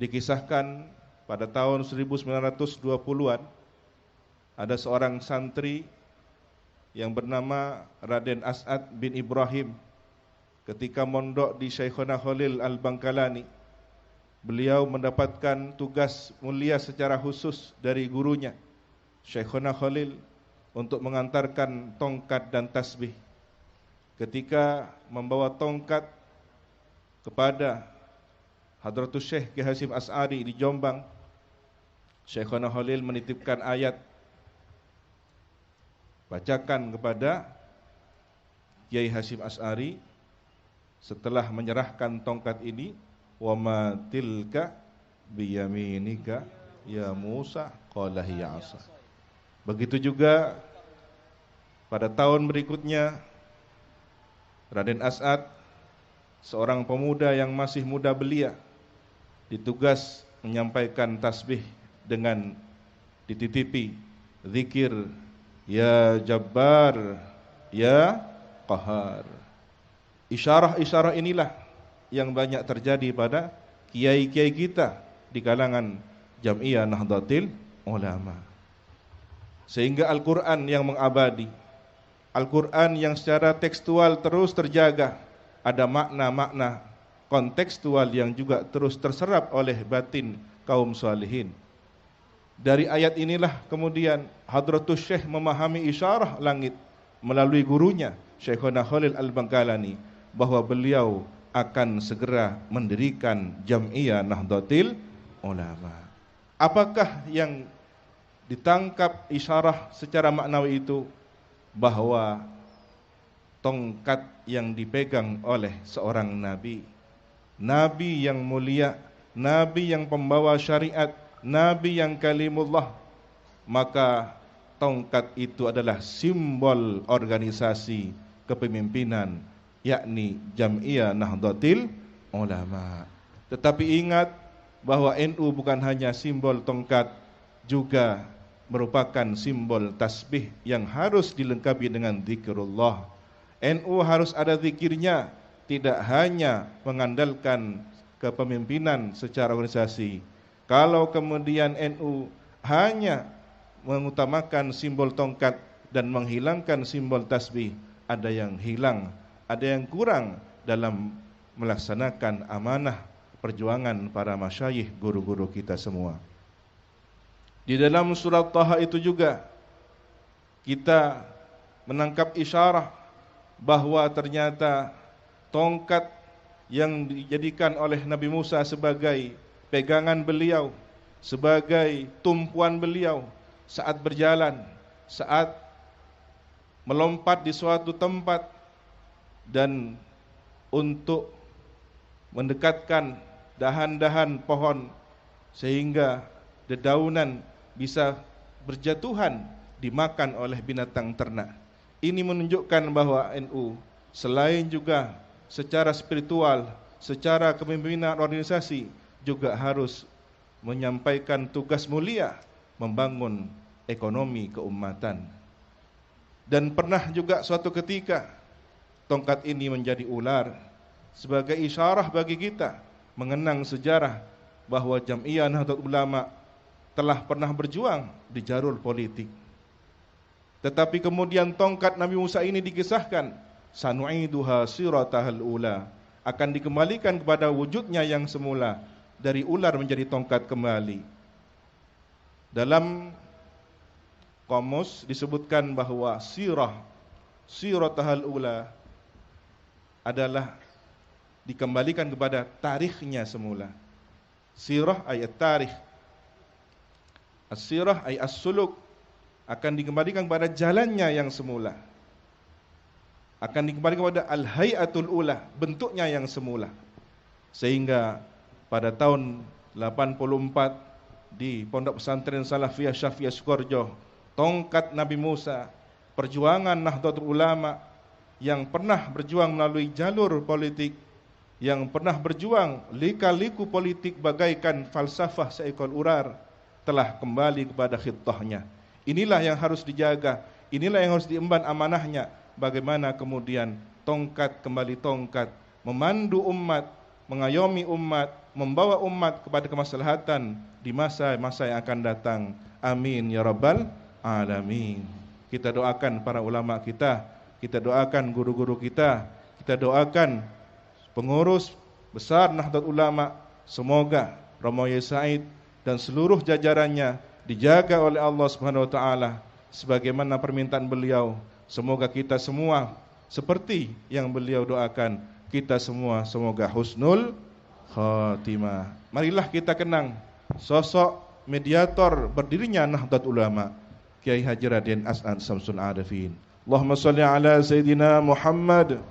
Dikisahkan pada tahun 1920-an ada seorang santri yang bernama Raden As'ad bin Ibrahim. Ketika mondok di Syekhona Khalil Al-Bangkalani, beliau mendapatkan tugas mulia secara khusus dari gurunya Syekhona Khalil untuk mengantarkan tongkat dan tasbih. Ketika membawa tongkat kepada Hadratus Syekh Ki Hasyim As'ari di Jombang, Syekhona Khalil menitipkan ayat, bacakan kepada Kiai Hasyim As'ari setelah menyerahkan tongkat ini, wa ma tilka biyaminika ya Musa qala hiya 'asa. Begitu juga pada tahun berikutnya Raden As'ad, seorang pemuda yang masih muda belia, ditugas menyampaikan tasbih dengan dititipi zikir ya Jabbar ya Qahar. Isyarah-isyarah inilah yang banyak terjadi pada kiai-kiai kita di kalangan Jam'iyah Nahdlatul Ulama. Sehingga Al-Quran yang mengabadi, Al-Quran yang secara tekstual terus terjaga, ada makna-makna kontekstual yang juga terus terserap oleh batin kaum salihin. Dari ayat inilah kemudian Hadratus Syekh memahami isyarah langit melalui gurunya Syekhona Khalil Al-Bangkalani bahwa beliau akan segera mendirikan Jam'iyah Nahdlatul Ulama. Apakah yang ditangkap isyarah secara maknawi itu? Bahwa tongkat yang dipegang oleh seorang nabi, nabi yang mulia, nabi yang pembawa syariat, nabi yang kalimullah, maka tongkat itu adalah simbol organisasi kepemimpinan, yakni Jam'iyah Nahdlatul Ulama. Tetapi ingat bahwa NU bukan hanya simbol tongkat, juga merupakan simbol tasbih yang harus dilengkapi dengan zikrullah. NU harus ada zikirnya, tidak hanya mengandalkan kepemimpinan secara organisasi. Kalau kemudian NU hanya mengutamakan simbol tongkat dan menghilangkan simbol tasbih, ada yang hilang, ada yang kurang dalam melaksanakan amanah perjuangan para masyayikh, guru-guru kita semua. Di dalam surat Taha itu juga kita menangkap isyarah bahwa ternyata tongkat yang dijadikan oleh Nabi Musa sebagai pegangan beliau, sebagai tumpuan beliau saat berjalan, saat melompat di suatu tempat, dan untuk mendekatkan dahan-dahan pohon sehingga dedaunan bisa berjatuhan dimakan oleh binatang ternak. Ini menunjukkan bahwa NU selain juga secara spiritual, secara kepemimpinan organisasi, juga harus menyampaikan tugas mulia membangun ekonomi keumatan. Dan pernah juga suatu ketika tongkat ini menjadi ular sebagai isyarah bagi kita mengenang sejarah bahwa Jam'iyah Nahdlatul Ulama telah pernah berjuang di jalur politik. Tetapi kemudian tongkat Nabi Musa ini dikisahkan, sanu'iduha siratahal ula, akan dikembalikan kepada wujudnya yang semula, dari ular menjadi tongkat kembali. Dalam kamus disebutkan bahwa siratahal ula adalah dikembalikan kepada tarikhnya semula. Sirah ayat tarikh, as-sirah ay as-suluk, akan dikembalikan kepada jalannya yang semula, akan dikembalikan kepada al-hayatul ula, bentuknya yang semula. Sehingga pada tahun 84 di Pondok Pesantren Salafiyah Syafiyah Sukoharjo, tongkat Nabi Musa, perjuangan Nahdlatul Ulama yang pernah berjuang melalui jalur politik, yang pernah berjuang lika-liku politik bagaikan falsafah seekor ular, telah kembali kepada khittahnya. Inilah yang harus dijaga, inilah yang harus diemban amanahnya. Bagaimana kemudian tongkat kembali tongkat, memandu umat, mengayomi umat, membawa umat kepada kemaslahatan di masa-masa yang akan datang. Amin ya rabbal alamin. Kita doakan para ulama kita doakan guru-guru kita doakan pengurus besar Nahdlatul Ulama, semoga Romo Yai Said dan seluruh jajarannya dijaga oleh Allah Subhanahu wa taala sebagaimana permintaan beliau. Semoga kita semua seperti yang beliau doakan, kita semua semoga husnul khatimah. Marilah kita kenang sosok mediator berdirinya Nahdlatul Ulama, Kiai Haji Raden As'ad Samsul Arifin. Allahumma shalli ala Sayyidina Muhammad